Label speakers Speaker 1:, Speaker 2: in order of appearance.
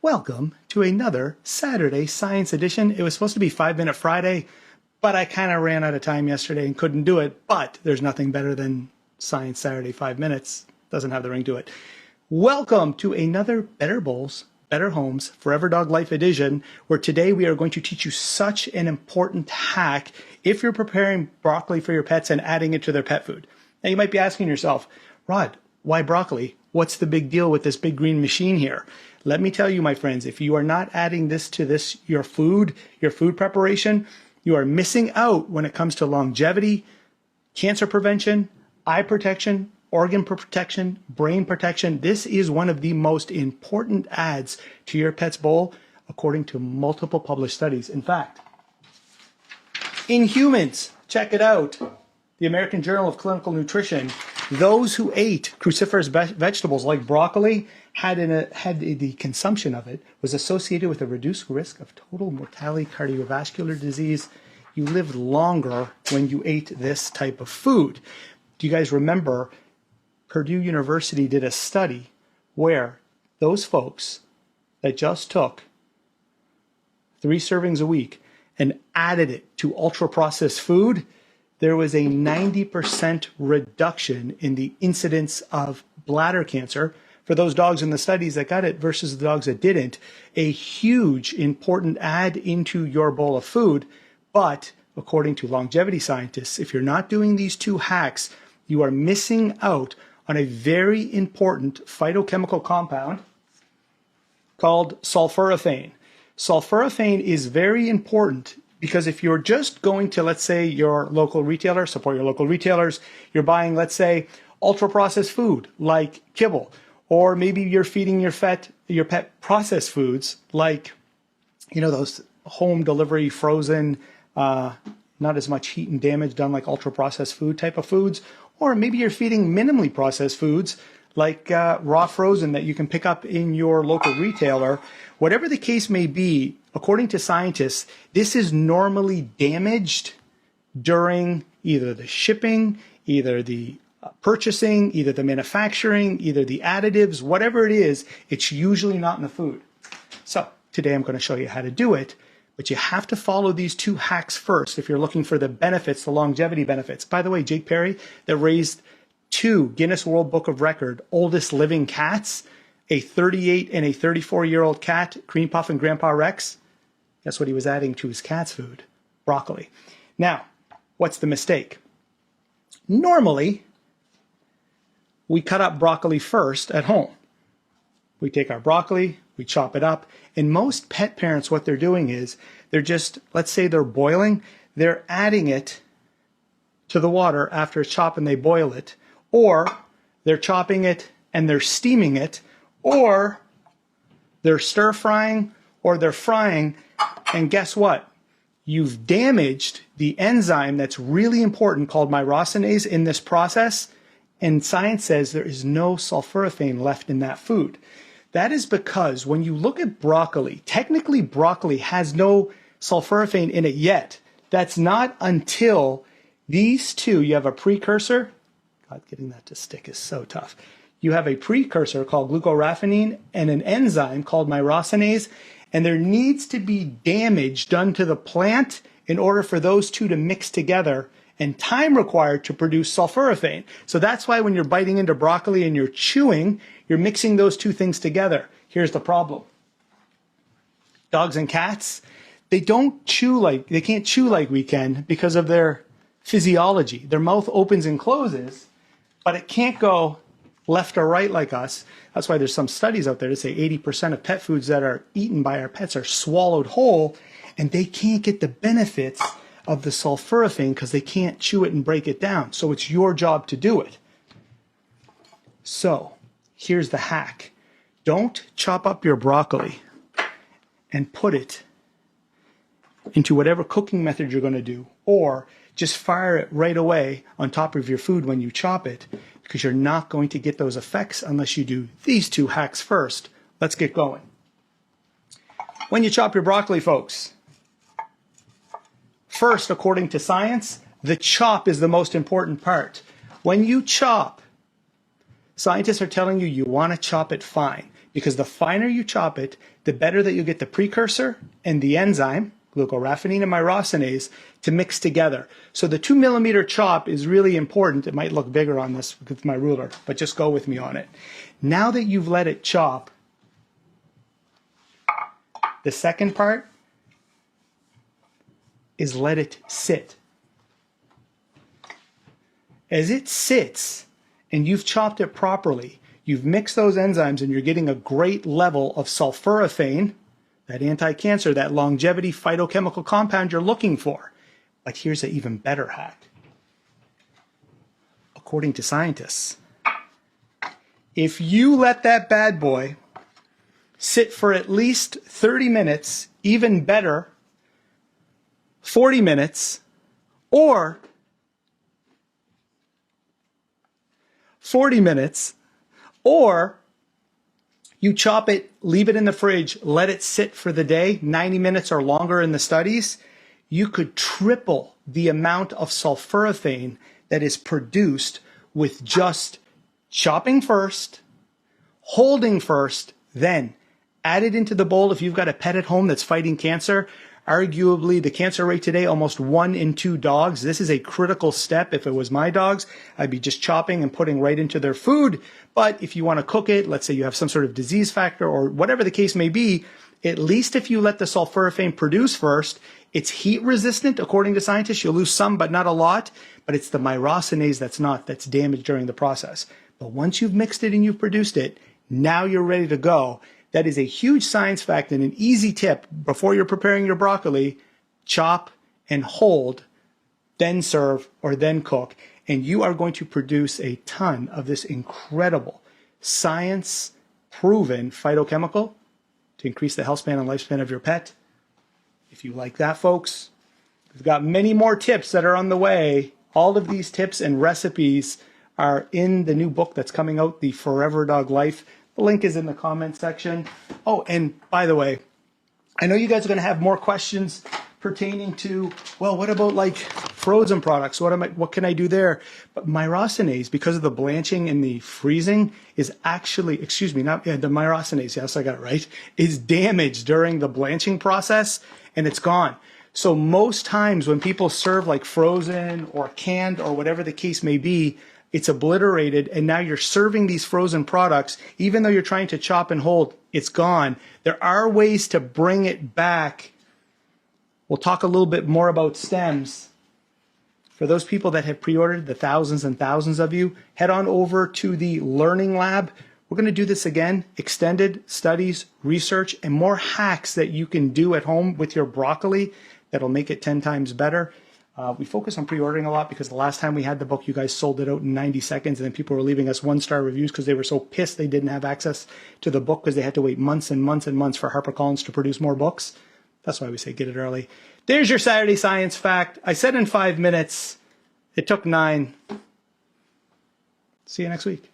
Speaker 1: Welcome to another Saturday Science Edition. It was supposed to be 5 Minute Friday, but I kind of ran out of time yesterday and couldn't do it. But there's nothing better than Science Saturday 5 minutes. Doesn't have the ring to it. Welcome to another Better Bowls, Better Homes, Forever Dog Life Edition, where today we are going to teach you such an important hack if you're preparing broccoli for your pets and adding it to their pet food. Now you might be asking yourself, Rod, why broccoli? What's the big deal with this big green machine here? Let me tell you, my friends, if you are not adding this to your food preparation, you are missing out when it comes to longevity, cancer prevention, eye protection, organ protection, brain protection. This is one of the most important adds to your pet's bowl, according to multiple published studies. In fact, in humans, check it out. The American Journal of Clinical Nutrition, those who ate cruciferous vegetables like broccoli had the consumption of it was associated with a reduced risk of total mortality, cardiovascular disease. You lived longer when you ate this type of food. Do you guys remember Purdue University did a study where those folks that just took 3 servings a week and added it to ultra-processed food, there was a 90% reduction in the incidence of bladder cancer for those dogs in the studies that got it versus the dogs that didn't. A huge, important add into your bowl of food. But according to longevity scientists, if you're not doing these 2 hacks, you are missing out on a very important phytochemical compound called sulforaphane. Sulforaphane is very important because if you're just going to, let's say, your local retailer, support your local retailers, you're buying, let's say, ultra-processed food like kibble, or maybe you're feeding your pet processed foods like, those home delivery frozen, not as much heat and damage done like ultra-processed food type of foods, or maybe you're feeding minimally processed foods like raw frozen that you can pick up in your local retailer. Whatever the case may be, according to scientists, this is normally damaged during either the shipping, either the purchasing, either the manufacturing, either the additives, whatever it is, it's usually not in the food. So today I'm going to show you how to do it, but you have to follow these 2 hacks first if you're looking for the benefits, the longevity benefits. By the way, Jake Perry, that raised 2 Guinness World Book of Record oldest living cats, a 38 and a 34-year-old cat, Cream Puff and Grandpa Rex. Guess what he was adding to his cat's food? Broccoli. Now, what's the mistake? Normally, we cut up broccoli first at home. We take our broccoli, we chop it up, and most pet parents, what they're doing is they're just, let's say they're boiling, they're adding it to the water after it's chopped and they boil it, or they're chopping it and they're steaming it, or they're stir frying, or they're frying, and guess what? You've damaged the enzyme that's really important called myrosinase in this process, and science says there is no sulforaphane left in that food. That is because when you look at broccoli, technically broccoli has no sulforaphane in it yet. That's not until these 2, you have a precursor. God, getting that to stick is so tough. You have a precursor called glucoraphanine and an enzyme called myrosinase, and there needs to be damage done to the plant in order for those 2 to mix together and time required to produce sulforaphane. So that's why when you're biting into broccoli and you're chewing, you're mixing those 2 things together. Here's the problem. Dogs and cats, they can't chew like we can because of their physiology. Their mouth opens and closes, but it can't go left or right like us. That's why there's some studies out there that say 80% of pet foods that are eaten by our pets are swallowed whole, and they can't get the benefits of the sulforaphane because they can't chew it and break it down. So it's your job to do it. So here's the hack. Don't chop up your broccoli and put it into whatever cooking method you're going to do, or just fire it right away on top of your food when you chop it, because you're not going to get those effects unless you do these 2 hacks first. Let's get going. When you chop your broccoli, folks, first, according to science, the chop is the most important part. When you chop, scientists are telling you want to chop it fine. because the finer you chop it, the better that you get the precursor and the enzyme, glucoraphanine and myrosinase, to mix together. So the 2 millimeter chop is really important. It might look bigger on this with my ruler, but just go with me on it. Now that you've let it chop, the second part is let it sit. As it sits and you've chopped it properly, you've mixed those enzymes and you're getting a great level of sulforaphane, that anti-cancer, that longevity phytochemical compound you're looking for. But here's an even better hack. According to scientists, if you let that bad boy sit for at least 30 minutes, even better, 40 minutes, or 40 minutes, or you chop it, leave it in the fridge, let it sit for the day, 90 minutes or longer in the studies, you could triple the amount of sulforaphane that is produced with just chopping first, holding first, then add it into the bowl. If you've got a pet at home that's fighting cancer, arguably the cancer rate today, almost 1 in 2 dogs. This is a critical step. If it was my dogs, I'd be just chopping and putting right into their food. But if you want to cook it, let's say you have some sort of disease factor or whatever the case may be, at least if you let the sulforaphane produce first, it's heat resistant. According to scientists, you'll lose some, but not a lot. But it's the myrosinase that's damaged during the process. But once you've mixed it and you've produced it, now you're ready to go. That is a huge science fact and an easy tip before you're preparing your broccoli. Chop and hold, then serve or then cook. And you are going to produce a ton of this incredible science-proven phytochemical to increase the health span and lifespan of your pet. If you like that, folks, we've got many more tips that are on the way. All of these tips and recipes are in the new book that's coming out, The Forever Dog Life. The link is in the comment section. Oh, and by the way, I know you guys are going to have more questions pertaining to, well, what about like frozen products? What can I do there? But myrosinase, because of the blanching and the freezing, is actually, the myrosinase, yes, I got it right, is damaged during the blanching process and it's gone. So most times when people serve like frozen or canned or whatever the case may be, it's obliterated, and now you're serving these frozen products. Even though you're trying to chop and hold, it's gone. There are ways to bring it back. We'll talk a little bit more about stems. For those people that have pre-ordered, the thousands and thousands of you, head on over to the Learning Lab. We're going to do this again, extended studies, research, and more hacks that you can do at home with your broccoli that'll make it 10 times better. We focus on pre-ordering a lot because the last time we had the book, you guys sold it out in 90 seconds, and then people were leaving us 1-star reviews because they were so pissed they didn't have access to the book because they had to wait months and months and months for HarperCollins to produce more books. That's why we say get it early. There's your Saturday science fact. I said in 5 minutes. It took 9. See you next week.